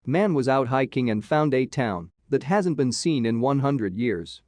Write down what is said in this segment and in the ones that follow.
Man was out hiking and found a town that hasn't been seen in 100 years.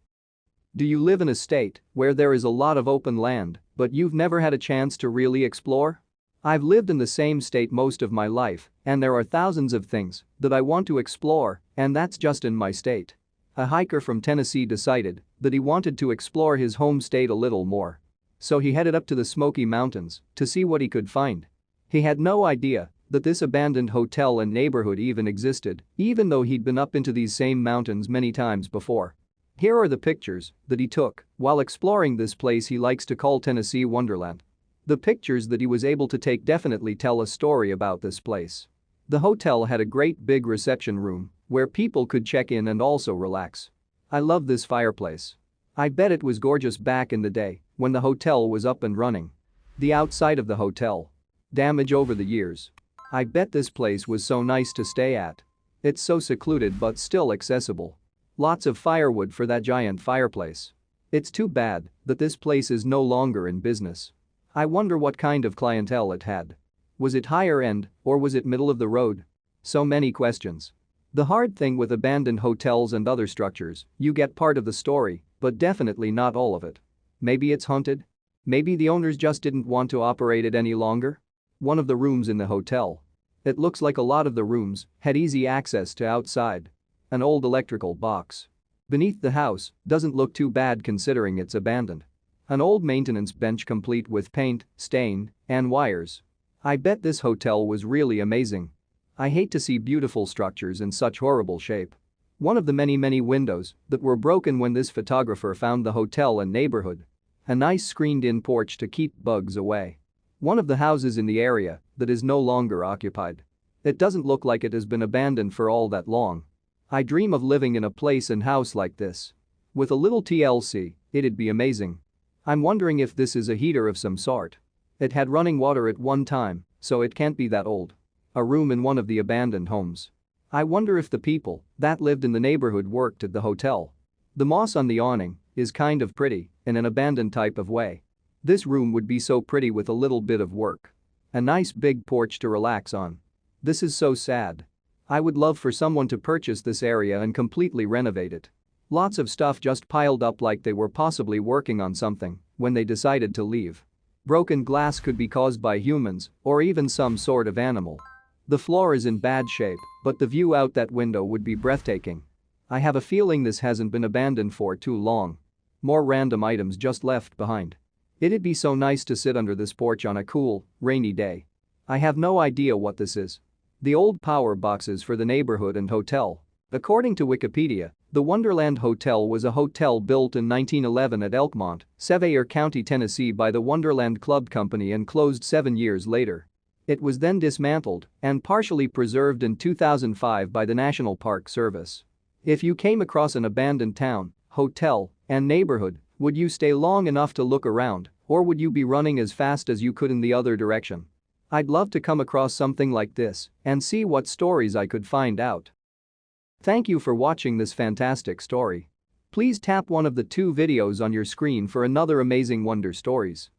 Do you live in a state where there is a lot of open land, but you've never had a chance to really explore? I've lived in the same state most of my life, and there are thousands of things that I want to explore, and that's just in my state. A hiker from Tennessee decided that he wanted to explore his home state a little more. So he headed up to the Smoky Mountains to see what he could find. He had no idea that this abandoned hotel and neighborhood even existed, even though he'd been up into these same mountains many times before. Here are the pictures that he took while exploring this place he likes to call Tennessee Wonderland. The pictures that he was able to take definitely tell a story about this place. The hotel had a great big reception room where people could check in and also relax. I love this fireplace. I bet it was gorgeous back in the day when the hotel was up and running. The outside of the hotel. Damage over the years. I bet this place was so nice to stay at. It's so secluded but still accessible. Lots of firewood for that giant fireplace. It's too bad that this place is no longer in business. I wonder what kind of clientele it had. Was it higher end or was it middle of the road? So many questions. The hard thing with abandoned hotels and other structures, you get part of the story, but definitely not all of it. Maybe it's haunted? Maybe the owners just didn't want to operate it any longer? One of the rooms in the hotel. It looks like a lot of the rooms had easy access to outside. An old electrical box. Beneath the house doesn't look too bad considering it's abandoned. An old maintenance bench complete with paint, stain, and wires. I bet this hotel was really amazing. I hate to see beautiful structures in such horrible shape. One of the many windows that were broken when this photographer found the hotel and neighborhood. A nice screened-in porch to keep bugs away. One of the houses in the area that is no longer occupied. It doesn't look like it has been abandoned for all that long. I dream of living in a place and house like this. With a little TLC, it'd be amazing. I'm wondering if this is a heater of some sort. It had running water at one time, so it can't be that old. A room in one of the abandoned homes. I wonder if the people that lived in the neighborhood worked at the hotel. The moss on the awning is kind of pretty in an abandoned type of way. This room would be so pretty with a little bit of work. A nice big porch to relax on. This is so sad. I would love for someone to purchase this area and completely renovate it. Lots of stuff just piled up like they were possibly working on something when they decided to leave. Broken glass could be caused by humans or even some sort of animal. The floor is in bad shape, but the view out that window would be breathtaking. I have a feeling this hasn't been abandoned for too long. More random items just left behind. It'd be so nice to sit under this porch on a cool, rainy day. I have no idea what this is. The old power boxes for the neighborhood and hotel. According to Wikipedia, the Wonderland Hotel was a hotel built in 1911 at Elkmont, Sevier County, Tennessee by the Wonderland Club Company and closed 7 years later. It was then dismantled and partially preserved in 2005 by the National Park Service. If you came across an abandoned town, hotel, and neighborhood, would you stay long enough to look around, or would you be running as fast as you could in the other direction? I'd love to come across something like this and see what stories I could find out. Thank you for watching this fantastic story. Please tap one of the 2 videos on your screen for another amazing Wonder Stories.